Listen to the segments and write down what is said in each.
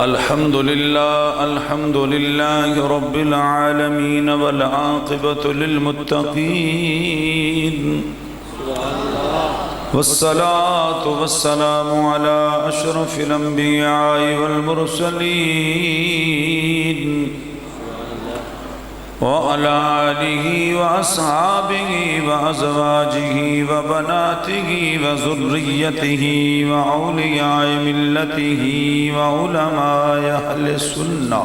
الحمد لله رب العالمين والعاقبة للمتقين والصلاة والسلام على أشرف الأنبياء والمرسلين وعلى آله وأصحابه وأزواجه وبناته وذريته وأولياء ملته وعلماء أهل السنة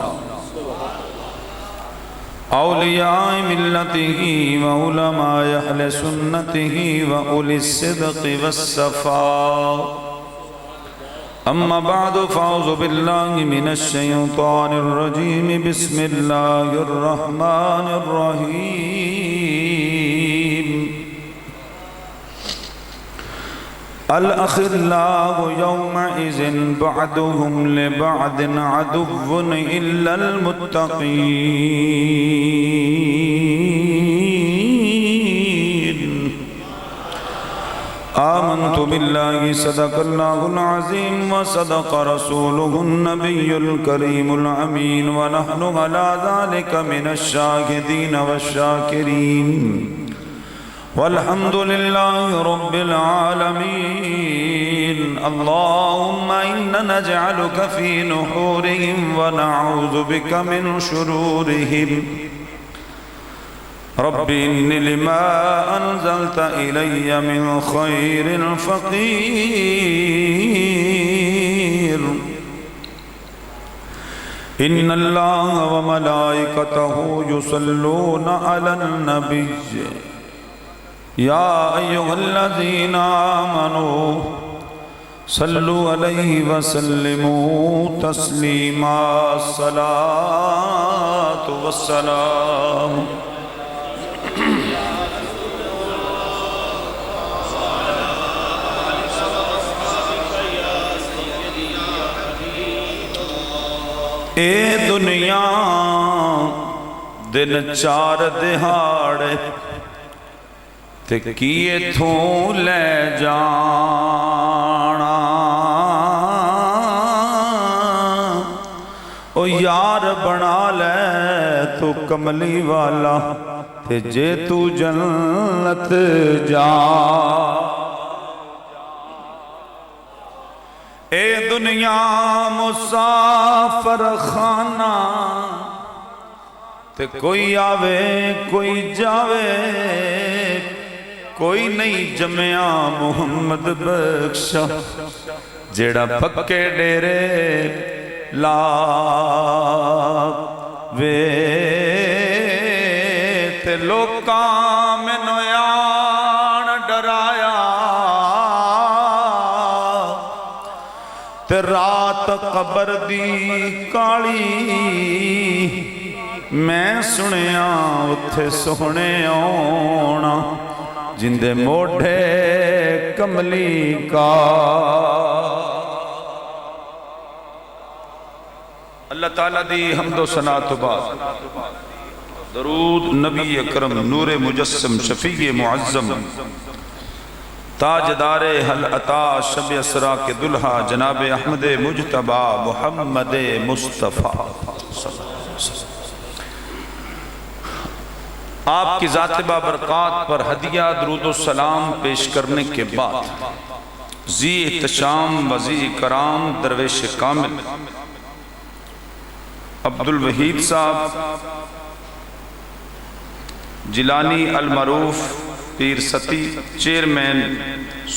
أولياء ملته وعلماء أهل سنته وأولي الصدق والصفاء أما بعد فأعوذ بالله من الشيطان الرجيم بسم الله الرحمن الرحيم الأخلاء يومئذ بعضهم لبعض عدو إلا المتقين آمنت بالله صدق الله العظيم وصدق رسوله النبي الكريم الأمين ونحن على ذلك من الشاهدين والشاكرين والحمد لله رب العالمين اللهم إنا نجعلك في نحورهم ونعوذ بك من شرورهم رب إني لما أنزلت إلي من خير فقير إن الله وملائكته يصلون على النبي يا أيها الذين آمنوا صلوا عليه وسلموا تسليما الصلاة والسلام اے دنیا دن چار دہاڑے تے کیے تھوں لے جانا او یار بنا لے تو کملی والا تے جے تو جنت جا اے دنیا مسافر خانہ تے کوئی آوے کوئی جاوے کوئی نہیں جمعہ محمد بخشا جیڑا پکے ڈیرے لاوے تے لوکاں میں نویان ڈرایا تے رات قبر دی کالی میں سنیا اتھے سونے آنا جندے موڑھے کملی کا اللہ تعالیٰ دی حمد و ثنا تو بعد درود نبی اکرم نور مجسم شفیع معظم تاجدار حل عطا شب اسرا کے دلہا جناب احمد مجتبہ محمد مصطفیٰ آپ کی ذات بابرکات پر ہدیہ درود و سلام پیش کرنے کے بعد ذی احتشام وذی کرام درویش کامل عبدالوحید صاحب جیلانی المعروف پیر ستی چیئرمین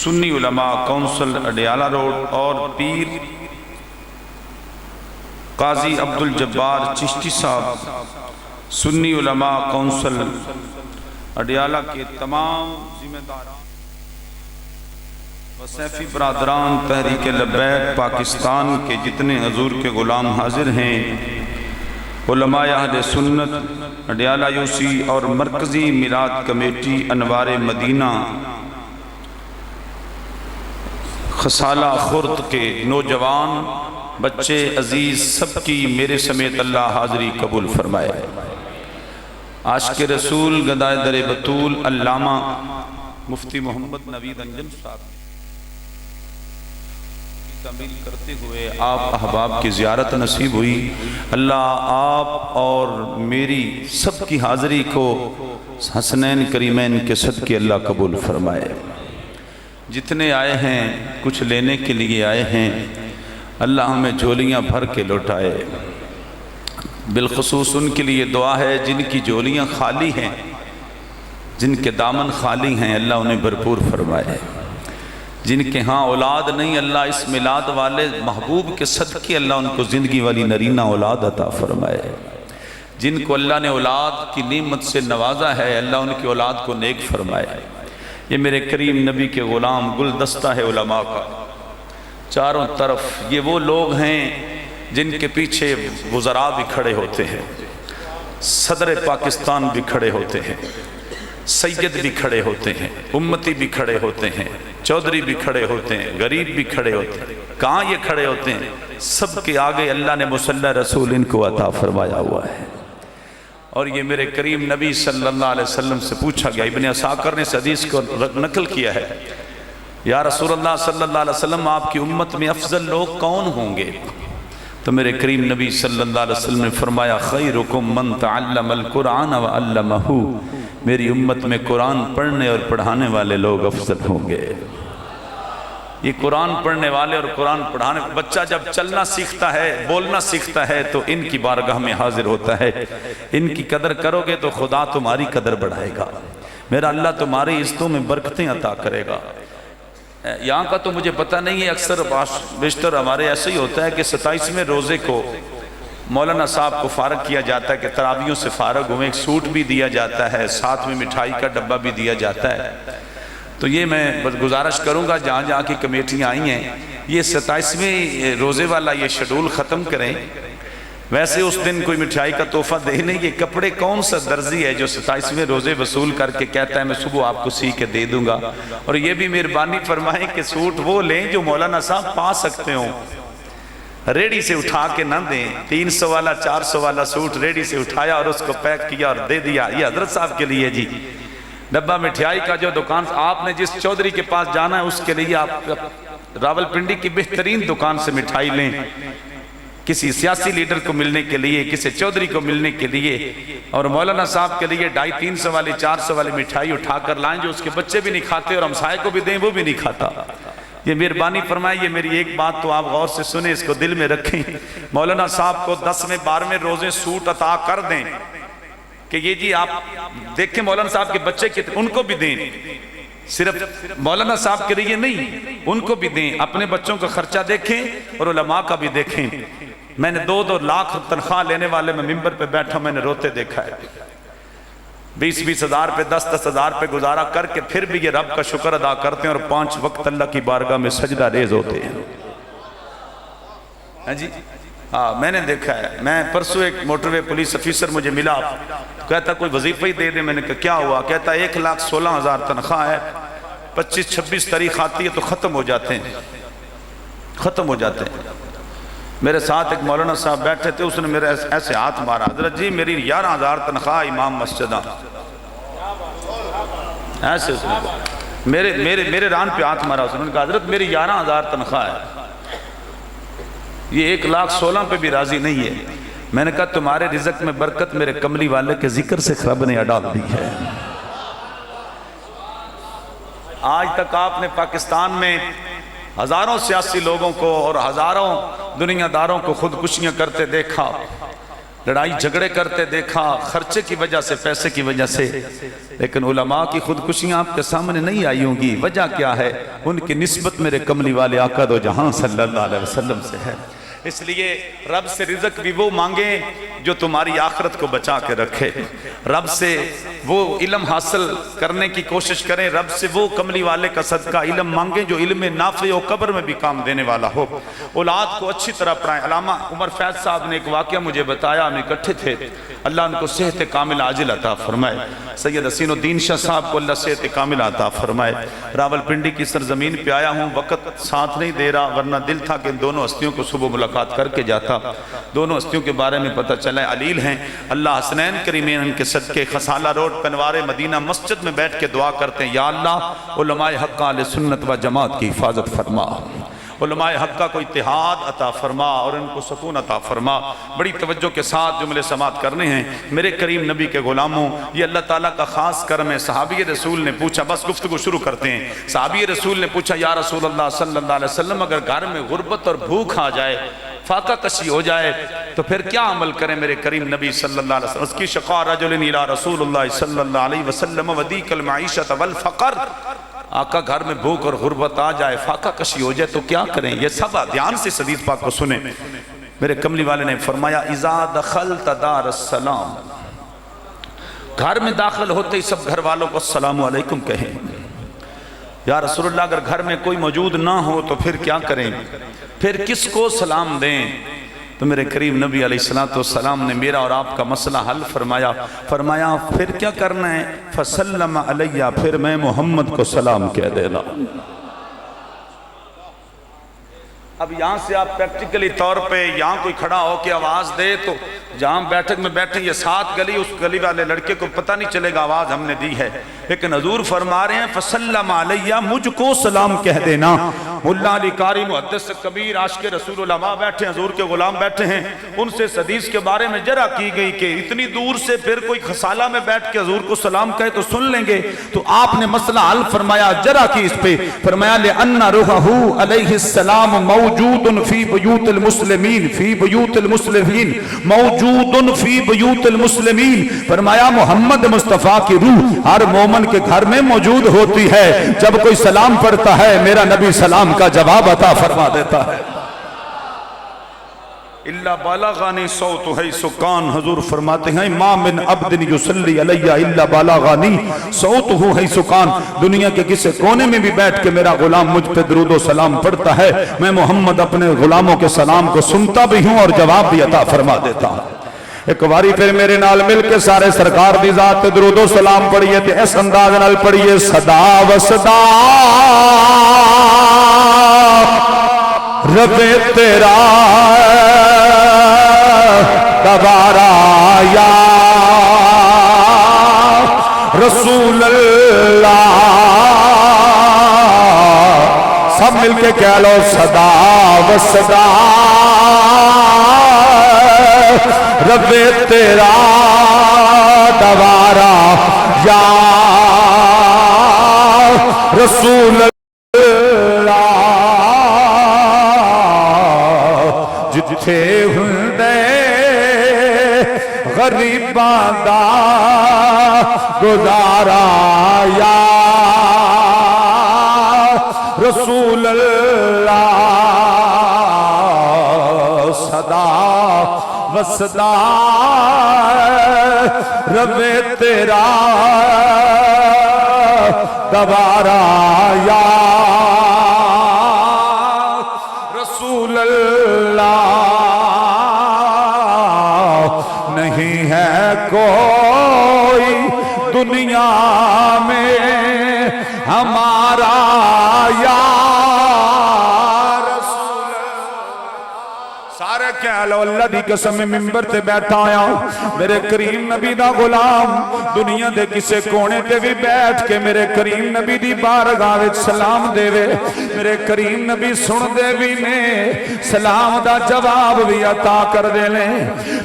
سنی علماء کونسل اڈیالہ روڈ اور پیر قاضی عبدالجبار چشتی صاحب سنی علماء کونسل اڈیالہ کے تمام ذمہ داران وسیفی برادران تحریک لبیک پاکستان کے جتنے حضور کے غلام حاضر ہیں علماء اہل سنت اڈیالہ یوسی اور مرکزی میلاد کمیٹی انوار مدینہ خسالہ خرد کے نوجوان بچے عزیز سب کی میرے سمیت اللہ حاضری قبول فرمائے عاشق رسول گدائے در بطول علامہ مفتی محمد نوید انجم صاحب تکمیل کرتے ہوئے آپ احباب کی زیارت نصیب ہوئی۔ اللہ آپ اور میری سب کی حاضری کو حسنین کریمین کے صدقے اللہ قبول فرمائے۔ جتنے آئے ہیں کچھ لینے کے لیے آئے ہیں، اللہ ہمیں جھولیاں بھر کے لوٹائے۔ بالخصوص ان کے لیے دعا ہے جن کی جھولیاں خالی ہیں، جن کے دامن خالی ہیں، اللہ انہیں بھرپور فرمائے۔ جن کے ہاں اولاد نہیں، اللہ اس میلاد والے محبوب کے صدقے اللہ ان کو زندگی والی نرینہ اولاد عطا فرمائے۔ جن کو اللہ نے اولاد کی نعمت سے نوازا ہے، اللہ ان کی اولاد کو نیک فرمائے۔ یہ میرے کریم نبی کے غلام گلدستہ ہے علماء کا، چاروں طرف یہ وہ لوگ ہیں جن کے پیچھے وزراء بھی کھڑے ہوتے ہیں، صدر پاکستان بھی کھڑے ہوتے ہیں، سید بھی کھڑے ہوتے ہیں، امتی بھی کھڑے ہوتے ہیں، چودھری بھی کھڑے ہوتے ہیں، غریب بھی کھڑے ہوتے ہیں۔ کہاں یہ کھڑے ہوتے ہیں؟ سب کے آگے اللہ نے مصلی رسول ان کو عطا فرمایا ہوا ہے۔ اور یہ میرے کریم نبی صلی اللہ علیہ وسلم سے پوچھا گیا، ابن عساکر نے اس حدیث کو نقل کیا ہے، یا رسول اللہ صلی اللہ علیہ وسلم آپ کی امت میں افضل لوگ کون ہوں گے؟ تو میرے کریم نبی صلی اللہ علیہ وسلم نے فرمایا خیرکم من تعلم القرآن وعلمہ، میری امت میں قرآن پڑھنے اور پڑھانے والے لوگ افضل ہوں گے۔ یہ قرآن پڑھنے والے اور قرآن پڑھانے، بچہ جب چلنا سیکھتا ہے، بولنا سیکھتا ہے تو ان کی بارگاہ میں حاضر ہوتا ہے۔ ان کی قدر کرو گے تو خدا تمہاری قدر بڑھائے گا، میرا اللہ تمہاری عزتوں میں برکتیں عطا کرے گا۔ یہاں کا تو مجھے پتہ نہیں ہے، اکثر بیشتر ہمارے ایسے ہی ہوتا ہے کہ 27ویں روزے کو مولانا صاحب کو فارغ کیا جاتا ہے کہ تراویحوں سے فارغ ہوئے، ایک سوٹ بھی دیا جاتا ہے، ساتھ میں مٹھائی کا ڈبہ بھی دیا جاتا ہے۔ تو یہ میں گزارش کروں گا جہاں جہاں کی کمیٹیاں آئی ہیں، یہ 27ویں روزے والا یہ شیڈول ختم کریں۔ ویسے اس دن کوئی مٹھائی کا تحفہ دے نہیں، یہ کپڑے کون سا درزی ہے جو 27ویں روزے وصول کر کے کہتا ہے میں صبح آپ کو سی کے دے دوں گا؟ اور یہ بھی مہربانی فرمائیں کہ سوٹ وہ لیں جو مولانا صاحب پا سکتے ہوں، ریڈی سے اٹھا کے نہ دیں۔ 300 والا 400 والا سوٹ ریڈی سے اٹھایا اور اس کو پیک کیا اور دے دیا، یہ حضرت صاحب کے لیے جی۔ ڈبہ مٹھائی کا جو دکان آپ نے جس چودھری کے پاس جانا ہے اس کے لیے آپ راولپنڈی کی بہترین دکان سے مٹھائی لیں، کسی سیاسی لیڈر کو ملنے کے لیے، کسی چودھری کو ملنے کے لیے، اور مولانا صاحب کے لیے 250 300 والی 400 والی مٹھائی اٹھا کر لائیں جو اس کے بچے بھی نہیں کھاتے اور ہمسائے کو بھی دیں وہ بھی نہیں کھاتا۔ یہ مہربانی فرمائے، یہ میری ایک بات تو آپ غور سے سنیں، اس کو دل میں رکھیں۔ مولانا صاحب کو 10ویں 12ویں روزے سوٹ عطا کر دیں کہ یہ جی آپ دیکھیں مولانا صاحب کے بچے کتنے، ان کو بھی دیں، صرف مولانا صاحب کے لیے نہیں، ان کو بھی دیں، اپنے بچوں کا خرچہ دیکھیں اور علماء کا بھی دیکھیں۔ میں نے 2-2 لاکھ تنخواہ لینے والے میں ممبر پہ بیٹھا میں نے روتے دیکھا ہے، 20-20 ہزار پہ 10-10 ہزار پہ گزارا کر کے پھر بھی یہ رب کا شکر ادا کرتے ہیں اور 5 وقت اللہ کی بارگاہ میں سجدہ ریز ہوتے ہیں۔ ہاں جی، ہاں میں نے دیکھا ہے۔ میں پرسوں ایک موٹر وے پولیس افیسر مجھے ملا، کہتا کوئی وظیفہ ہی دے دے، میں نے کہا کیا ہوا؟ کہتا 1,16,000 تنخواہ ہے، 25-26 تاریخ آتی ہے تو ختم ہو جاتے ہیں۔ میرے ساتھ ایک مولانا صاحب بیٹھے تھے، اس نے میرے ایسے ہاتھ مارا، حضرت جی میری 11,000 تنخواہ امام مسجدہ، ایسے اس نے میرے ران پہ ہاتھ مارا، اس نے کہا حضرت میری 11,000 تنخواہ ہے، یہ 1,16,000 پہ بھی راضی نہیں ہے۔ میں نے کہا تمہارے رزق میں برکت میرے کملی والے کے ذکر سے رب نے ڈال دی ہے۔ آج تک آپ نے پاکستان میں ہزاروں سیاسی لوگوں کو اور ہزاروں دنیا داروں کو خودکشیاں کرتے دیکھا، لڑائی جھگڑے کرتے دیکھا، خرچے کی وجہ سے، پیسے کی وجہ سے، لیکن علماء کی خودکشیاں آپ کے سامنے نہیں آئی ہوں گی۔ وجہ کیا ہے؟ ان کی نسبت میرے کملی والے آقا دو جہاں صلی اللہ علیہ وسلم سے ہے۔ اس لیے رب سے رزق بھی وہ مانگیں جو تمہاری آخرت کو بچا کے رکھے، رب سے وہ علم حاصل کرنے کی کوشش کریں، رب سے وہ کملی والے کا صدقہ علم مانگیں جو علم نافع و قبر میں بھی کام دینے والا ہو۔ اولاد کو اچھی طرح پڑھائیں۔ علامہ عمر فیض صاحب نے ایک واقعہ مجھے بتایا، ہم اکٹھے تھے، اللہ ان کو صحت کامل عاجل عطا فرمائے۔ سید حسین الدین شاہ صاحب کو اللہ صحت کامل عطا فرمائے۔ راولپنڈی کی سرزمین پہ آیا ہوں، وقت ساتھ نہیں دے رہا، ورنہ دل تھا کہ ان دونوں ہستیوں کو صبح ملاقات کر کے جاتا۔ دونوں ہستیوں کے بارے میں پتہ چلا ہے، علیل ہیں، اللہ حسنین کریمین ان کے صدقے خسالہ روڈ پنوار مدینہ مسجد میں بیٹھ کے دعا کرتے ہیں، یا اللہ علماء حق اہل سنت و جماعت کی حفاظت فرما، علماء حقہ کو اتحاد عطا فرما اور ان کو سکون عطا فرما۔ بڑی توجہ کے ساتھ جملے سماعت کرنے ہیں۔ میرے کریم نبی کے غلاموں، یہ اللہ تعالیٰ کا خاص کرم ہے۔ صحابی رسول نے پوچھا، بس گفتگو شروع کرتے ہیں۔ صحابی رسول نے پوچھا، یا رسول اللہ صلی اللہ علیہ وسلم، اگر گھر میں غربت اور بھوک آ جائے، فاقہ کشی ہو جائے، تو پھر کیا عمل کریں میرے کریم نبی صلی اللہ علیہ وسلم؟ اس کی شقا رجل الى رسول اللہ صلی اللہ علیہ وسلم ودیق المعیشت والفقر، آقا گھر میں بھوک اور غربت آ جائے، فاقہ کشی ہو جائے تو کیا کریں؟ یہ سب دھیان سے حدیث پاک کو سنیں۔ میرے کملی والے نے فرمایا، اذا دخلت دار السلام، گھر میں داخل ہوتے ہی سب گھر والوں کو السلام علیکم کہیں۔ یا رسول اللہ اگر گھر میں کوئی موجود نہ ہو تو پھر کیا کریں؟ پھر کس کو سلام دیں؟ تو میرے کریم نبی علیہ السلام نے میرا اور آپ کا مسئلہ حل فرمایا۔ فرمایا پھر کیا کرنا ہے؟ فسلم علیہ، پھر میں محمد کو سلام کہہ دینا۔ اب یہاں سے آپ پریکٹیکلی طور پہ یہاں کوئی کھڑا ہو کے آواز دے تو جہاں بیٹھک میں بیٹھے یہ 7 گلی، اس گلی والے لڑکے کو پتہ نہیں چلے گا آواز ہم نے دی ہے، لیکن حضور فرما رہے ہیں فسلم علیہ، مجھ کو سلام کہہ دینا۔ ملا علی قاری محدث کبیر عاشق رسول علماء بیٹھے ہیں، حضور کے غلام بیٹھے ہیں، ان سے اس حدیث کے بارے میں جرح کی گئی کہ اتنی دور سے پھر کوئی خسالہ میں بیٹھ کے حضور کو سلام کہے تو سن لیں گے، تو آپ نے مسئلہ حل فرمایا، جرح کی اس پہ فرمایا لِأَنَّ رُوحَهُ علیہ السلام موجود فی بیوت المسلمین، فی بیوت المسلمین، موجود فی بیوت المسلمین، فرمایا محمد مصطفیٰ کی روح ہر مومن کے گھر میں موجود ہوتی ہے، جب کوئی سلام پڑھتا ہے میرا نبی سلام کا جواب عطا فرما دیتا ہے۔ اللہ بالغانی صوت ہے سکان، حضور فرماتے ہیں ما من عبد یصلی علیہ الا بالغانی صوت ہے سکان، دنیا کے کسی کونے میں بھی بیٹھ کے میرا غلام مجھ پہ درود و سلام پڑھتا ہے، میں محمد اپنے غلاموں کے سلام کو سنتا بھی ہوں اور جواب بھی عطا فرما دیتا ہوں۔ ایک باری پھر میرے نال مل کے سارے سرکار دی ذات تے درود و سلام پڑھیے تے اس انداز نال پڑھیے، صدا و صدا رب تیرا دوبارہ یا رسول اللہ، سب مل کے کہہ لو صدا و صدا رب تیرا دوبارہ یا رسول اللہ، جتھے ہندے غریباں دا گزارا یا رسول اللہ، صدا و صدا رب تیرا دوبارہ یا رسول اللہ، نہیں ہے کوئی دنیا میں ہمارا یا رسول اللہ۔ سارے کہہ لو اللہ دی قسم میں ممبر تے بیٹھا آیا، میرے کریم نبی دا غلام دنیا دے کسے کونے تے بھی بیٹھ کے میرے کریم نبی دی بارگاہ وچ سلام دے وے، میرے کریم نبی سن دے بھی نے سلام دا جواب بھی عطا کر دے لیں۔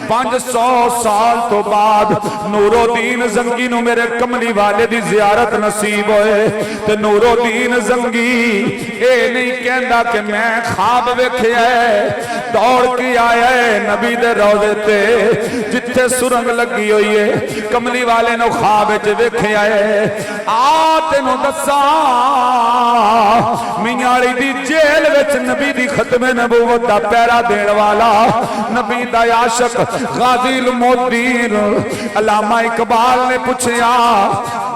500 سال تو بعد نور الدین زنگی نو میرے کملی والے دی زیارت نصیب ہوئے، تے نور الدین زنگی اے نہیں کہندا کہ میں خواب ویکھیا ہے، دوڑ کے آیا ہے نبی دے روضے تے جتھے سرنگ لگی ہوئی ہے، کملی والے نو خواب وچ ویکھیا ہے، آ تینوں دساں میاں دی جیل وچ نبی دی ختم نبوت دا پیرا دین والا نبی دا عاشق غازی المدین علامہ اقبال نے پوچھیا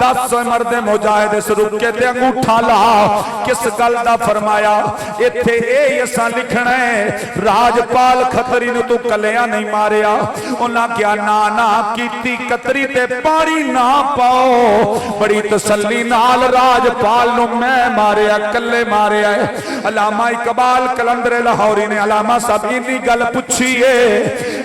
10 مرد مجاہد اس رکے تے انگوٹھا لا، کس گل دا فرمایا؟ ایتھے اے اساں لکھنا ہے راجپال کھتری نو تو کلیاں نہیں ماریا، انہاں کیا نانا کیتی کتری تے پانی نہ پاؤ، بڑی تسلی نال راجپال نو میں ماریا کلے ماریا ہے۔ علامہ اقبال کلندر لاہوری نے علامہ صاحب انی گل پوچھیے،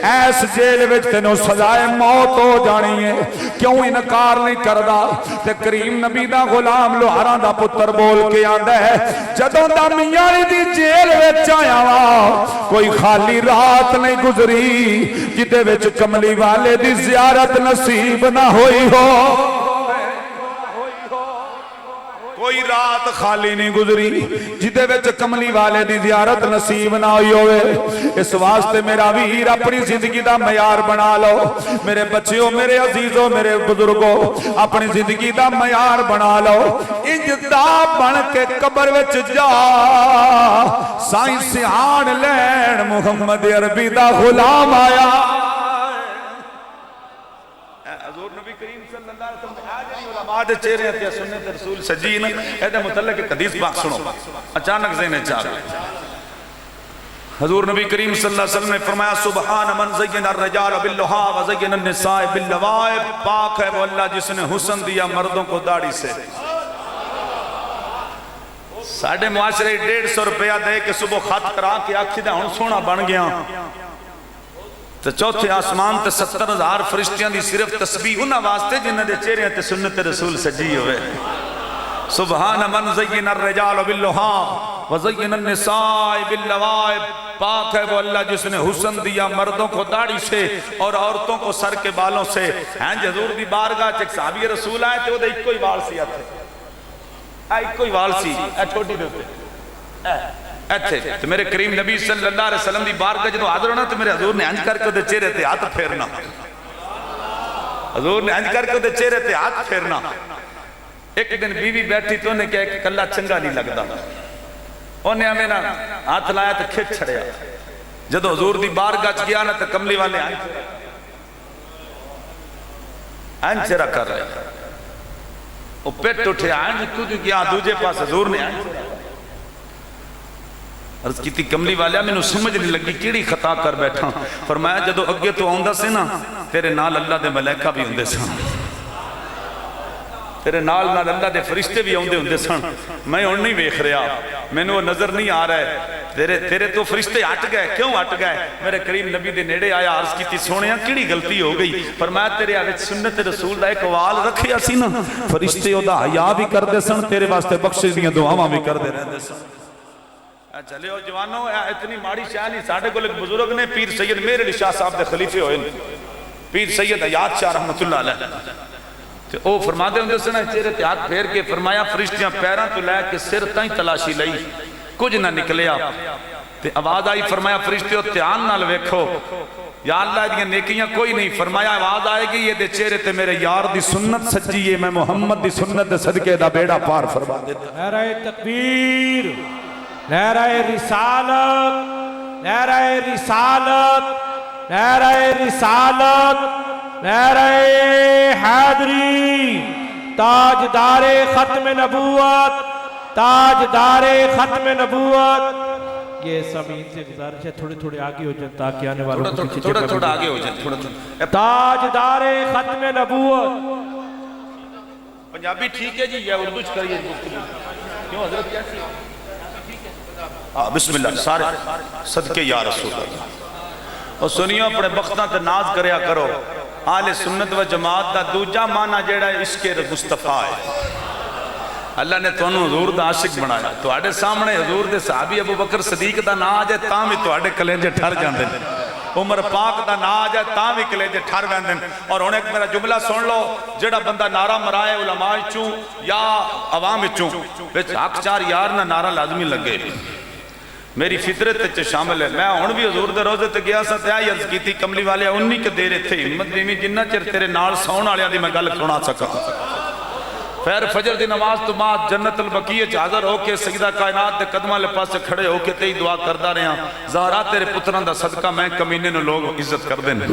ایس جیل وچ تینوں سزائے موت ہو جانی ہے، کیوں انکار نہیں کردا؟ تے کریم نبی دا غلام لوہاراں دا پتر بول کے آندا ہے جدوں دا میاں دی جیل وچ آیا وا کوئی خالی رات نہیں گزری جدے وچ کملی والے دی زیارت نصیب نہ ہوئی ہو، کوئی رات خالی نہیں گزری جدے وچ کملی والے دی زیارت نصیب نہ ہوئی ہوئے۔ اس واسطے میرا ویر اپنی زندگی دا معیار بنا لو، میرے بچیوں، میرے عزیزوں، میرے بزرگوں، اپنی زندگی دا معیار بنا لو، انجدا بن کے قبر وچ جا سائیں سیان لین محمد عربی دا غلام آیا۔ حضور نبی کریم صلی اللہ علیہ وسلم آجری علماء دے چہرے تے سنت رسول سجین اے دے متعلق ایک حدیث پاک سنو، اچانک ذہن چاہ حضور نبی کریم صلی اللہ علیہ وسلم نے فرمایا سبحان من زین الرجال باللحا وزین النساء باللوائب، پاک ہے وہ اللہ جس نے حسن دیا مردوں کو داڑھی سے۔ ساڑھے معاشرے 150 روپیہ دے کہ صبح خط کرا کے آکھی دا ہن سونا بن گیا، تو چوتھے آسمان تے 70,000 فرشتیاں دی صرف تسبیح انہاں واسطے جنہاں دے چہرے تے سنت رسول سجی ہوئے۔ سبحان من زین الرجال باللحا وزین النساء باللوائب، پاک ہے وہ اللہ جس نے حسن دیا مردوں کو داڑھی سے اور عورتوں کو سر کے بالوں سے۔ ہیں حضور دی بارگاہ چ ایک صحابی رسول آئے تے او دے اکو ہی وال سی آتے، اکو ہی وال سی اے چھوٹی دے تے ایتھے تو میرے کریم نبی صلی اللہ علیہ وسلم دی بارگاہ جدوں حاضر ہونا تو میرے حضور نے انج کر کے دے چہرے تے ہاتھ پھیرنا، حضور نے انج کر کے دے چہرے تے ہاتھ پھیرنا۔ ایک دن بیوی بیٹھی تو انہیں کہا کہ کلہ چنگا نہیں لگدا، انہیں ہمیں نا ہاتھ لایا تو کھچ چھڑیا، جدوں حضور دی بارگاہ چ گیا نا تو کملی والے انچرا کر رہے وہ پیٹ اٹھے آئیں تو گیا دوجے پاس حضور نے عرض کی تھی کملی والیا میں نے سمجھ نہیں لگی کیڑی خطا کر بیٹھا، فرمایا جدو اگے تو آؤندہ سے نا تیرے نال اللہ دے ملائکہ بھی ہوندے سن، تیرے نال اللہ دے فرشتے بھی ہوندے سن، میں ان نہیں ویکھ رہا، میں نے وہ نظر نہیں آ رہا ہے، تیرے تو فرشتے ہٹ گئے، کیوں ہٹ گئے؟ میرے کریم نبی دے نیڑے آیا عرض کی تھی سونیا کیڑی غلطی ہو گئی؟ فرمایا تیرے آوچ سنت رسول دا ایک وال رکھیا سی نا فرشتے او دا حیا بھی کر دے سن، تیرے واسطے بخشش دیاں دعاواں بھی کر دے رہندے سن۔ چلے ہو جوانوں اتنی ماڑی شاہ نہیں، ساڑھے کو ایک بزرگ نے پیر سید میرے علی شاہ صاحب دے خلیفے ہوئے، پیر سید حیات شاہ رحمت اللہ علیہ، تو او فرما دے ہوندے سنا چہرے تے ہاتھ پھیر کے فرمایا فرشتیاں پیراں تو لے کے سر تائیں تلاشی لئی کچھ نہ نکلیا، تے آواز آئی فرمایا فرشتیوں دھیان نال ویکھو یا اللہ دیاں نیکیاں کوئی نہیں، فرمایا آواز آئے گی یہ دے چہرے تے میرے یار دی سنت سچی ہے، میں محمد دی سنت دے صدقے دا بیڑا پار فرما دیتا۔ نعرہ تکبیر، نعرہ رسالت، نعرہ رسالت، نعرہ رسالت، نعرہ حیدری، تاجدار ختم نبوت، تاجدار ختم نبوت۔ یہ سمین سے گزارش ہے تھوڑے تھوڑے آگے ہو جائیں تاکہ آنے والوں کو پیچھے تھوڑا تھوڑا آگے ہو جائیں، تاجدار ختم نبوت۔ پنجابی ٹھیک ہے جی یا اردو چ کریے کیوں حضرت کیا سی؟ بسم اللہ سارے صدقے یا رسول اللہ، اور سنیو اپنے بختاں تے ناز کریا کرو، آل سنت و جماعت دا دوجا معنی جیڑا ہے عشق مصطفیٰ ہے۔ اللہ نے تو انہوں حضور دا عاشق بنایا، تو آڑے سامنے حضور دے صحابی ابو بکر صدیق دا نا آجے تاں بھی تو آڑے کلینجے ٹھر جاندے، عمر پاک دا نا آجے تاں بھی کلینجے ٹھر ویندے۔ اور انہیں ایک میرا جملہ سن لو، جڑا بندہ نعرہ مرائے علماء چوں یا عوام چوں، وچ حق چار یار نہ نعرہ لازمی لگے، میری فطرت تے شامل ہے۔ میں ہن بھی حضور دے روزے تے گیا سا تے آئی عرض کیتی کملی والے انہی کے دیر تھے ہمت دیویں جنہ چر تیرے نال سون والیاں دی میں گل سنا سکا۔ پھر فجر دی نماز تو بعد جنت البقیع وچ حاضر ہو کے سیدہ کائنات دے قدماں دے پاسے کھڑے ہو کے تئی دعا کردا رہیا، زہرا تیرے پتراں دا صدقہ میں کمینے نو لوگ عزت کردے نے،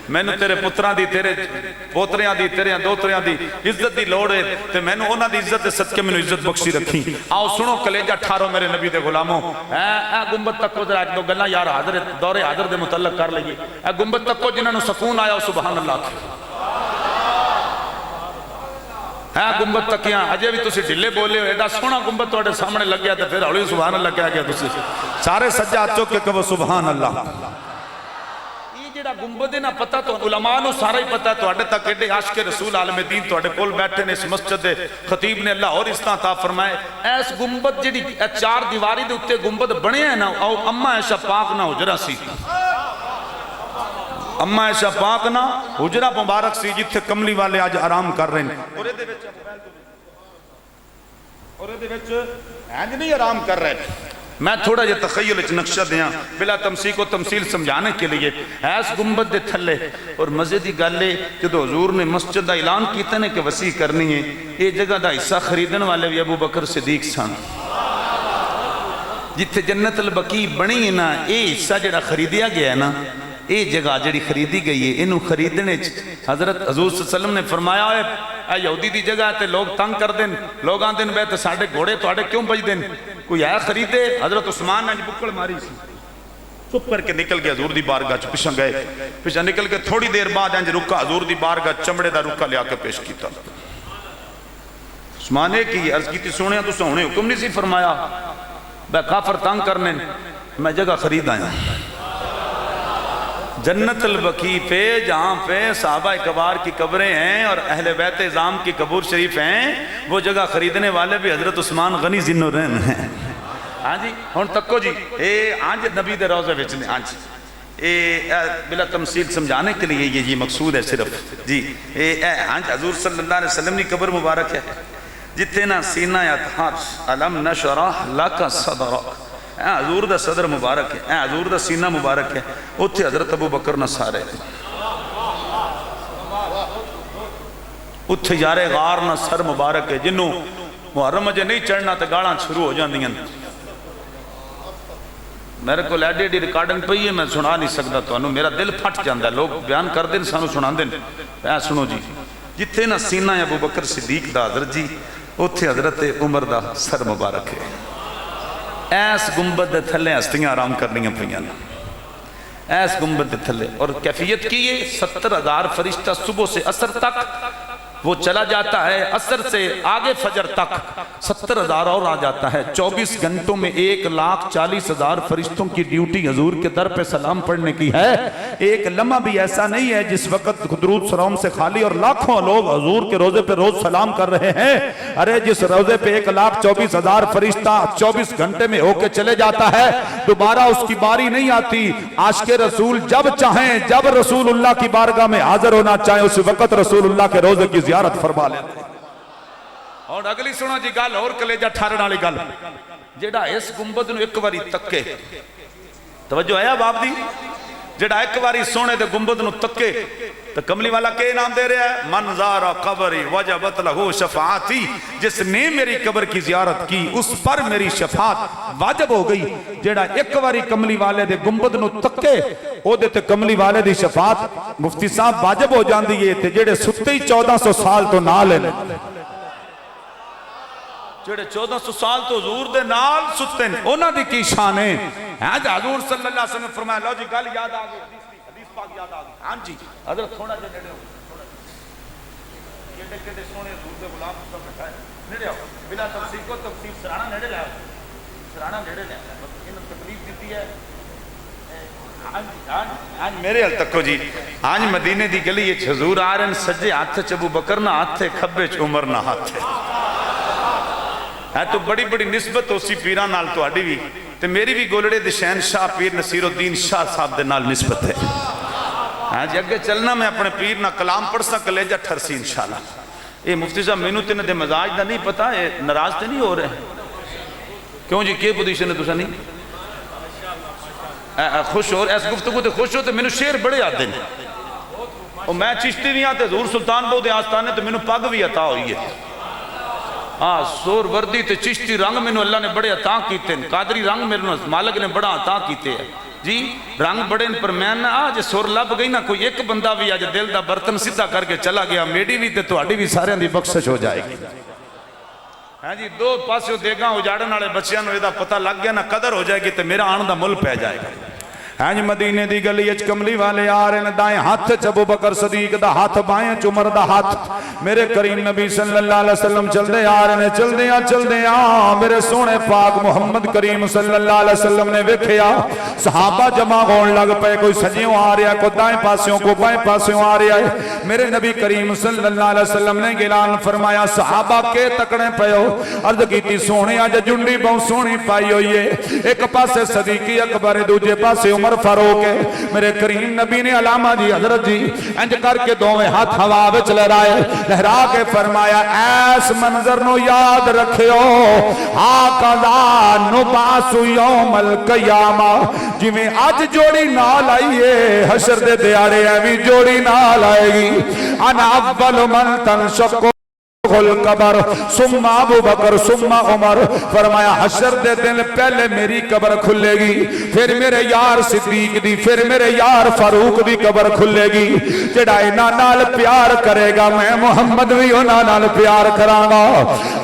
میں نے تیرے پتراں دی تیرے پوتریاں دی تیرے دوتریاں دی عزت دی لوڑ ہے تے میں نے انہاں دی عزت دے صدقے میں عزت بخشی رکھی۔ آؤ سنو کلیجہ ٹھارو میرے نبی دے غلاموں، اے گنبد تک کو ذرا ایک دو گلاں یار حاضر دور حاضر دے متعلق کر لئیے، اے گنبد تک کو جنہاں نو سکون آیا سبحان اللہ ہے، گنبد تکیاں اجے بھی تسی ڈھلے بولے ہو، ایڈا سونا گنبد توڑے سامنے لگ گیا تے پھر ہولی سبحان اللہ کہہ گیا تسی سارے سجاد چوک کے کہو سبحان اللہ۔ جڑا گنبد ہے نا پتہ تو علماء نو سارا ہی پتہ تواڈے تک ایڈے عاشق رسول عالم دین تواڈے کول بیٹھے نے اس مسجد دے خطیب نے اللہ اور اس طرح عطا فرمائے ایس گنبد جڑی چار دیواری دے اوتے گنبد بنے ہیں نا او اما عائشہ پاک نہ حجرہ سی اما عائشہ پاک نہ حجرہ مبارک سی جتھے کملی والے آج آرام کر رہے ہیں اور دے وچ اینج نہیں آرام کر رہے میں تھوڑا یہ تخیل اچھ نقشہ دیا بلا تمسیق و تمثیل سمجھانے کے لیے ایس گنبد دے تھلے اور مزید ہی گالے جدو حضور نے مسجد دا اعلان کیتے نے کہ وسیع کرنی ہے یہ جگہ دا حصہ خریدن والے بھی ابو بکر صدیق سن جتھے جنت البقیع بنی ہے نا یہ حصہ جڑا خریدیا گیا ہے نا یہ جگہ جڑی خریدی گئی ہے انہوں خریدنے حضرت حضور صلی اللہ علیہ وسلم نے فرمایا ہے اے یہودی دی جگہ ہے تے لوگ تنگ کر دیں لوگ آن دیں بے تے ساڑھے گھوڑے تو آڑے کیوں بج دیں کوئی آیا خریدے حضرت عثمان نے بکڑ ماری سی چپ کر کے نکل گیا حضور دی بارگاہ چ پیچھے گئے پیچھے نکل کے تھوڑی دیر بعد انج رکا حضور دی بارگاہ چمڑے دا رکا لیا کے پیش کیتا عثمان نے کی عرض کیتی سونے تو سونے حکم نہیں سی فرمایا بے کافر تنگ کرنے میں جگہ خرید آیا جنت البقیع پہ جہاں پہ صحابہ کبار کی قبریں ہیں اور اہل بیت اعظام کی قبور شریف ہیں وہ جگہ خریدنے والے بھی حضرت عثمان غنی ذی النورین ہیں ہاں جی ہن تکو جی اے آنج نبی دے روضے وچ نے آنج اے بلا تمثیل سمجھانے کے لیے یہ مقصود ہے صرف جی اے آنج حضور صلی اللہ علیہ وسلم کی قبر مبارک ہے جتنے نا سینہ اطہار علم نشرح لک صدرک حضور دا صدر مبارک ہے حضور دا سینہ مبارک ہے اتھے حضرت ابو بکر نہ سارے اتھے یار غار نہ سر مبارک ہے جنہوں محرم مجھے نہیں چڑھنا تو گاڑاں شروع ہو جاندیاں میرے کو لیڈی ڈی ریکارڈنگ پہ ہی ہے میں سنا نہیں سکتا تو انہوں میرا دل پھٹ جاندہ ہے لوگ بیان کر دیں سانو سنا دیں سنو جی جتھے نہ سینہ ابو بکر صدیق دا حضرت جی اتھے حضرت عمر دا سر مبارک ہے ایس گنبد دے تھلے ہستیاں آرام کرنیاں پڑیاں ایس گنبد دے تھلے اور کیفیت کی یہ 70,000 فرشتہ صبح سے عصر تک وہ چلا جاتا ہے عصر سے آگے فجر تک 70,000 اور آ جاتا ہے 24 گھنٹوں میں 1,40,000 فرشتوں کی ڈیوٹی حضور کے در پہ سلام پڑھنے کی ہے ایک لمحہ بھی ایسا نہیں ہے جس وقت درود سلام سے خالی اور لاکھوں لوگ حضور کے روزے پہ روز سلام کر رہے ہیں ارے جس روزے پہ 1,24,000 فرشتہ 24 گھنٹے میں ہو کے چلے جاتا ہے دوبارہ اس کی باری نہیں آتی عاشق رسول جب چاہیں جب رسول اللہ کی بارگاہ میں حاضر ہونا چاہیں اس وقت رسول اللہ کے روزے کی زیارت فرما لیتے اور اگلی سنو جی گل اور کلیجہ ٹھارن والی گل جیڑا اس گنبد نو ایک واری تکے توجہ ہے باپ دی جیڑا ایک واری سونے دے گنبد نو تکے تو کملی والا کے نام دے رہا ہے من زارا قبری وجبت لہو شفاعتی جس نے میری قبر کی زیارت کی اس پر میری شفاعت واجب ہو گئی جیڑا ایک واری کملی والے دے گنبد نو تکے او دے تے کملی والے دی شفاعت مفتی صاحب واجب ہو جان دیئے تے جیڑے ستے ہی 1400 سال تو نہ لے جیڑے 1400 سال تو حضور دے نال ستے ہیں اونا دی کی شان ہے حضور صلی اللہ علیہ وسلم فرمایا لو جی گل یاد آگئی حدیث پاک یاد آگئی ہاں جی حضرت تھوڑا جا نیڑے ہو کیڑے کیڑے سونے حضور دے غلام سب بیٹھا ہے نیڑے ہو بلا تفسیر کو تفسیر سرانا نیڑے لے سرانا نیڑے لے انہوں تکلیف دیتی ہے آج میرے حل تکو جی آج مدینے دی گلی یہ حضور آ رہے ہیں سجے ہاتھ چبو بکر نہ ہاتھ کھبے عمر نہ ہاتھ ہے تو بڑی بڑی نسبت اسی پیران نال تو آڈی بھی تو میری بھی گولڑے دے شہنشاہ پیر نصیر الدین شاہ صاحب دے نال نسبت ہے آج اگے چلنا میں اپنے پیر نہ کلام پڑھ سا کلیجہ ٹھرسی انشاءاللہ یہ مفتی صاحب مینو تینے دے مزاج دا نہیں پتا یہ ناراض تے نہیں ہو رہے کیوں جی کیا پوزیشن ہے تسا نہیں خوش ہو ایس گفتگو تے خوش ہو تے مینو شیر بڑے آتے ہیں اور میں چشتی بھی آتے حضور سلطان بہو دے آستانے تو مینو پگ بھی عطا ہوئی ہے سور وردی تے چشتی رنگ میں اللہ نے بڑے عطا کیتے ہیں قادری رنگ میں مالک نے بڑا عطا کیتے ہیں جی رنگ بڑے پر میں نے آج سور لب گئی نا کوئی ایک بندہ بھی آج دل دا برتن سیدھا کر کے چلا گیا میڈی بھی تے تو آڈی بھی سارے اندھی بخشش ہو جائے گی ہاں جی دو پاسیوں دیگاں اجاڑن والے بچیاں نو ایدہ پتہ لگ گیا نا قدر ہو جائے گی تے میرا آن دا مل پہ جائے گا اینج مدینے دی گلی اچ کملی والے آ رہے ہیں دائیں ہاتھ چ ابو بکر صدیق دا ہاتھ بائیں چ عمر دا ہاتھ میرے کریم نبی صلی اللہ علیہ وسلم چل دے آ رہے ہیں چل دے میرے سونے پاک محمد کریم صلی اللہ علیہ وسلم نے ویکھیا صحابہ جمع ہون لگ پے کوئی سجیوں آ رہا ہے کوئی دائیں پاسیوں کو بائیں پاسیوں آ رہا ہے میرے نبی کریم صلی اللہ علیہ وسلم نے اعلان فرمایا صحابہ کے تکڑے پیو عرض کیتی سونے اج جنڈی بہت سونی پائی ہوئی ہے ایک پاسے صدیقی اکبر دوجے پاسے عمر فاروق ہے میرے کریم نبی نے علامہ جی حضرت جی انج کر کے دوویں ہاتھ ہوا وچ لہرا کے فرمایا ایس منظر نو یاد رکھیو ہاکذا نبعث یوم القیامہ جویں اج جوڑی نال آئی ہے حشر دے دیاڑے ایویں جوڑی نال آئے گی انا اول من تنشق القبر ثم ابو بکر ثم عمر فرمایا حشر دے دن پہلے میری قبر کھلے گی پھر میرے یار صدیق دی پھر میرے یار فاروق دی قبر کھلے گی جڑا انہاں نال پیار کرے گا میں محمد بھی انہاں نال پیار کراں گا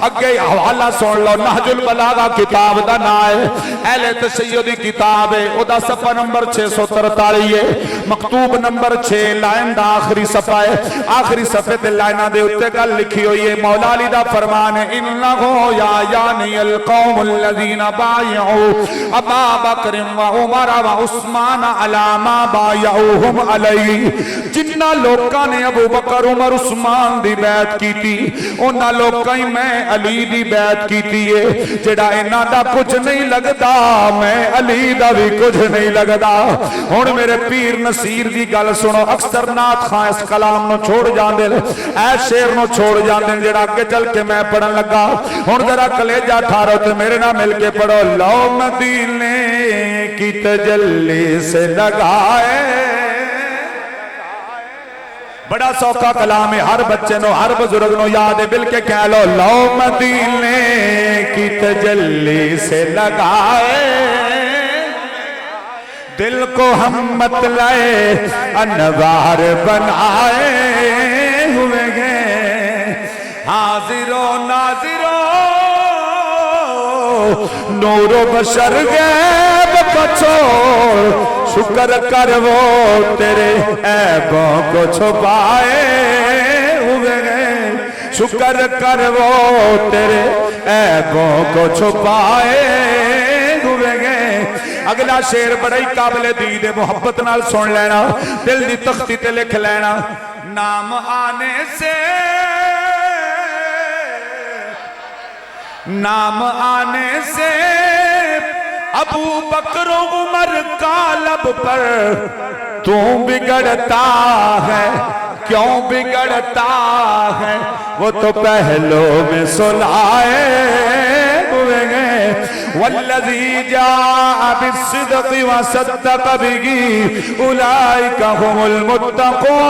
اگے حوالہ سن لو نہج البلاغہ کتاب دا نام ہے اہل تشیع دی کتاب ہے او دا صفحہ نمبر 643 ہے مکتوب نمبر 6 لائن دا آخری صفحہ ہے آخری صفحے تے لائناں دے اوتے گل لکھی ہوئی ہے مولا علی دا فرمان ہے انہو یا یعنی القوم الذین بایعوا ابا بکر و عمر و عثمان علی ما بایعوہم علی جنہ لوکاں نے ابو بکر عمر عثمان دی بیعت کی تھی انہاں لوکاں ہی میں علی دی بیعت کی تھی جڑا انہاں دا کچھ نہیں لگدا میں علی دا بھی کچھ نہیں لگدا ہن میرے پیر نصیر دی گل سنو اکثر نعت خواہ اس کلام نو چھوڑ جاندے اے شعر نو چھوڑ جاندے جڑا کے چل کے میں پڑھن لگا ہن ذرا کلیجہ ٹھارو تے میرے نال مل کے پڑھو لو مدینے کی تجلی سے لگائے بڑا سوکھا کلام ہے ہر بچے نو ہر بزرگ نو یاد ہے بل کے کہہ لو لو مدینے کی تجلی سے لگائے دل کو ہم مطلع انوار بنائے ہوئے گئے حاضر و ناظر نور و بشر غیب بچو شکر کر وہ تیرے عیبوں کو چھپائے ہوئے گئے شکر کر وہ تیرے عیبوں کو چھپائے ہوئے گئے اگلا شعر بڑا ہی قابل دید محبت نال سن لینا دل دی تختی تے لکھ لینا نام آنے سے نام آنے سے ابو بکر و عمر کا لب پر تو بگڑتا ہے کیوں بگڑتا ہے وہ تو پہلو میں سلائے ہوئے گئے والذی جاء بالصدق وصدق به اولئک هم المتقون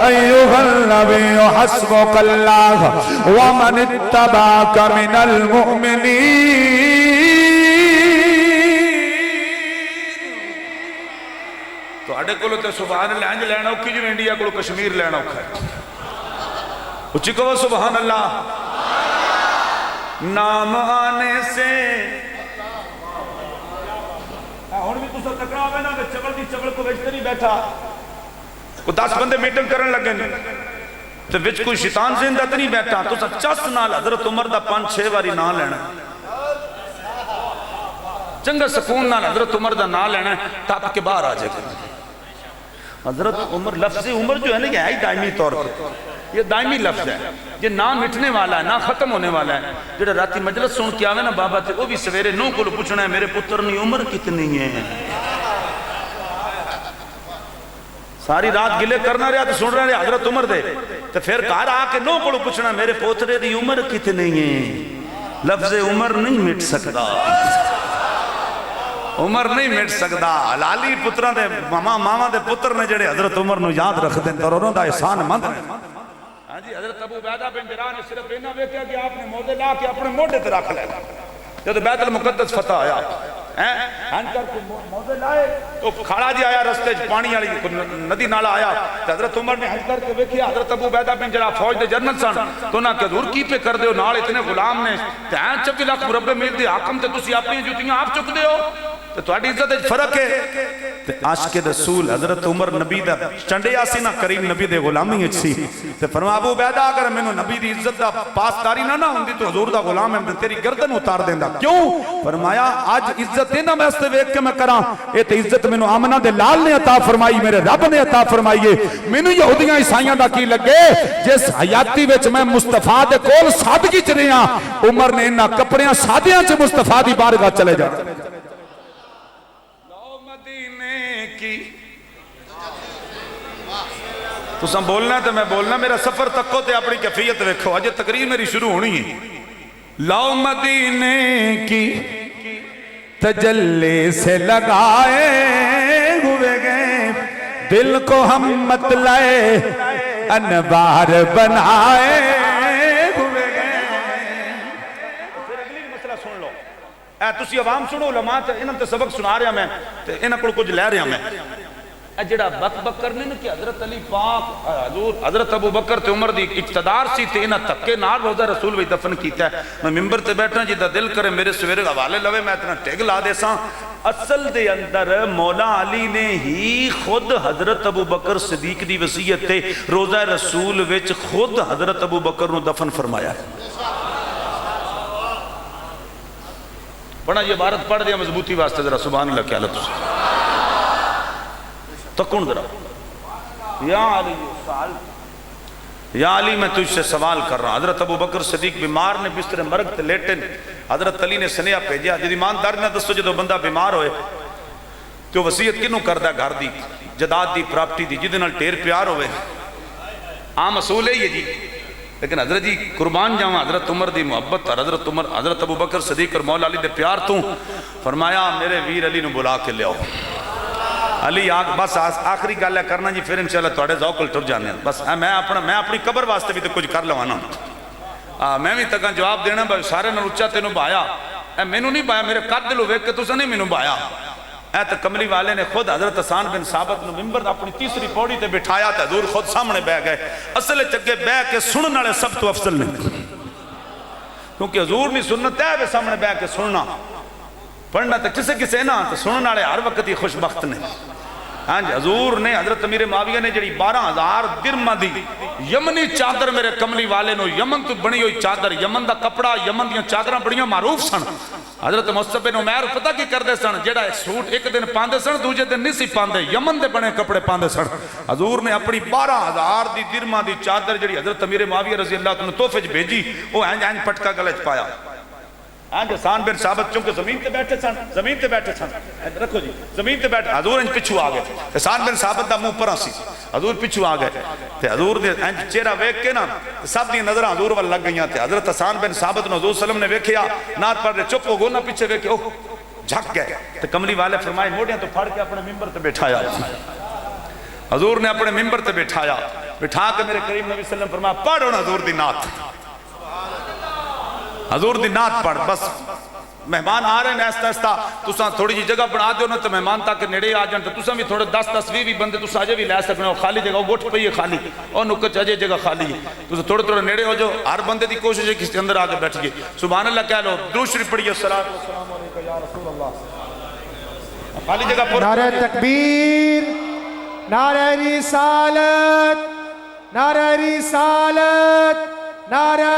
ایوہ النبی حسبک اللہ ومن اتبعک من المؤمنین تو اڈے کولو تے سبحان اللہ انج لینا اوکھی جو انڈیا کولو کشمیر لینا اوکھا ہے اچھی کہو سبحان اللہ نام آنے سے ہون بھی تو سب تکرا ہوئے نا کہ چبل دی چبل کو ویچتے نہیں بیٹھا کو 10 بندے میٹنگ کرن لگے تو وچ کوئی شیطان زندہ تو نہیں بیٹھا تو سب چس نال حضرت عمر دا 5-6 باری نام لینا چنگا سکون نال حضرت عمر دا نام لینا تاپ کے باہر آ جائے گا حضرت عمر لفظ عمر جو ہے نا یہ ہے دائمی طور پر یہ دائمی لفظ ہے یہ نہ مٹنے والا ہے نہ ختم ہونے والا ہے جڑا راتی مجلس سن کے آوے نا بابا تے وہ بھی سویرے نو کو پوچھنا ہے میرے پتر نی عمر کتنی ہے ساری رات گلے کرنا رہا تو سن رہے ہیں حضرت عمر دے تو پھر کہا رہا کہ نو کو پوچھنا میرے پوترے دی عمر کتنی ہے لفظ عمر نہیں مٹ سکتا عمر نہیں مٹ سکتا لالی پترہ دے ماما دے پتر نے جڑے حضرت عمر نو یاد رکھ دیں تو انہوں دا احسان مند ہے ہاں جی حضرت ابو عبیدہ بن جراح نے صرف اینا دیکھا کہ آپ نے موضع لا کے اپنے موڈے تے رکھ لے جب بیت المقدس فتح آیا ہن کر کے موزے لائے تو کھڑا جی آیا رستے پانی والی ندی نالا آیا حضرت عمر نے ہن کر کے ویکھیا حضرت ابو عبیدہ بن جراح فوج دے جنرل سن تو نہ کہ حضور کی پہ کر دیو نال اتنے غلام نے 24 لاکھ مربع میل دے حاکم تے تسی اپنی جوتیاں آپ چک دیو تے تہاڈی عزت وچ فرق ہے تے عاشق رسول حضرت عمر نبی دا چنڈیا سی نہ کریم نبی دے غلامی وچ سی تے فرمایا ابو عبیدہ اگر مینوں نبی دی عزت دا پاسداری نہ ہوندی تو حضور دا غلام ہے تیری گردن اتار دیندا کیوں فرمایا اج عزت انہاں واسطے ویکھ کے میں کراں اے تے عزت مینوں آمنہ دے لال نے عطا فرمائی میرے رب نے عطا فرمائی ہے مینوں یہودیاں عیسائیاں دا کی لگے جس حیاتی وچ میں مصطفیٰ دے کول سادگی چ رہیا عمر نے انہاں کپڑیاں سادیاں چ مصطفیٰ دی بارگاہ چلے جا تو سم بولنا ہے تو میں بولنا میرا سفر تکو تے اپنی کیفیت دیکھو آج تقریر میری شروع ہونی ہے لاؤ مدینے کی تجلی سے لگائے ہوئے گئے دل کو ہم مت لائے انوار بنائے ہوئے گئے پھر اگلی مسئلہ سن لو اے تسی عوام سنو علماء انہوں تے سبق سنا رہا میں انہوں کو کچھ لے رہا میں جڑا بک بک کرنے نے کہ حضرت علی پاک حضور حضرت ابو بکر تے عمر دی اقتدار سی تے انہاں تکے نال روزہ رسول وچ دفن کیتا ہے میں منبر تے بیٹھا جدا دل کرے میرے سویرے حوالے لوے میں اتنا ٹیگ لا دے ساں اصل دے اندر مولا علی نے ہی خود حضرت ابو بکر صدیق دی وصیت تے روزہ رسول وچ خود حضرت ابو بکر نو دفن فرمایا پڑھا یہ عبارت پڑھ دیا مضبوطی واسطے ذرا سبحان اللہ کیا لطف تکون ذرا یا علی میں تجھ سے سوال کر رہا ہوں حضرت ابو بکر صدیق بیمار نے بستر مرگ تے لیٹے حضرت علی نے سنیا بھیجا جی ایماندار نے دسو جدو بندہ بیمار ہوئے تو وصیت کنوں کردا گھر دی جداد دی پراپرٹی دی جدے نال ٹیر پیار ہوئے عام اصول ہے یہ جی لیکن حضرت جی قربان جاواں حضرت عمر دی محبت اور حضرت ابو بکر صدیق اور مولا علی دے پیار تو فرمایا میرے ویر علی نو بلا کے لے آؤ علی بس آخری گل ہے کرنا جی پھر انشاءاللہ تھوڑے ذوق ٹر جانے بس میں اپنی قبر واسطے بھی تو کچھ کر لوانا میں بھی تکاں جواب دینا سارے نال اچا تینوں بایا مینوں نہیں بایا میرے قد دلو ویکھ کے تساں نہیں مینوں بایا تو کملی والے نے خود حضرت حسان بن ثابت نو منبر اپنی تیسری پوڑی تے بٹھایا تے حضور خود سامنے بیٹھ گئے اصل چگے بیٹھ کے سنن والے سب تو افضل نے کیونکہ حضور دی سنت ہے سامنے بیٹھ کے سننا پڑھنا تو کسے نا تو سنن والے ہر وقت ہی خوش بخت نے ہاں جی حضور نے حضرت امیر معاویہ نے جڑی 12,000 درہم دی یمنی چادر میرے کملی والے نو یمن تو بنی ہوئی چادر یمن دا کپڑا یمن دیاں چادراں بڑیاں معروف سن حضرت مصعب بن عمیر پتہ کی کردے سن جڑا ایک سوٹ ایک دن پاندے سن دوجے دن نہیں سی پاندے یمن دے بنے کپڑے پاندے سن حضور نے اپنی 12,000 دی درہم دی چادر جڑی حضرت امیر معاویہ رضی اللہ عنہ تحفے وچ بھیجی وہ اینج پٹکا گلے وچ پایا حسان بن ثابت چونکہ زمین تے بیٹھے سن رکھو جی زمین تے بیٹھے حضور انج پچھو آ گئے حسان بن ثابت دا منہ پراں سی حضور پچھو آ گئے تے حضور دے انج چہرہ ویکھ کے نا سب دی نظراں حضور ول لگ گئیاں تے حضرت حسان بن ثابت نو حضور صلی اللہ علیہ وسلم نے ویکھیا نعت پڑھ رہے چپ ہو گو نہ پیچھے ویکھے اوہ جھک گئے تے کملی والے فرمائے موڑیاں تو پھڑ کے اپنے منبر تے بٹھایا حضور نے اپنے منبر تے بٹھایا بٹھا کے میرے کریم نبی صلی اللہ علیہ وسلم فرمایا پڑھو نا حضور دی نعت حضور دی نعت پڑھ بس مہمان آ رہے ہیں ایستا ایستا تساں تھوڑی جی جگہ بنا دیو نا تو مہمان تاکہ نیڑے آ جان تو تساں بھی تھوڑے 10-20 بندے تساں اجے بھی لے سکنے ہو خالی جگہ گوٹھ پئی ہے خالی اور نکچ اجے جگہ خالی ہے تساں تھوڑے تھوڑے نیڑے ہو جو ہر بندے دی کوشش ہے کسی اندر آ کے بیٹھ گئے سبحان اللہ کہہ لو درود شریف پڑھیے الصلوۃ والسلام علیکہ یا رسول اللہ خالی جگہ پر نعرہ تکبیر نعرہ رسالت نعرہ رسالت نعرہ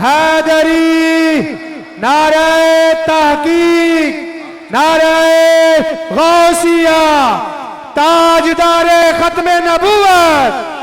حیدری نعرہ تحقیق نعرہ غوثیہ تاجدار ختم نبوت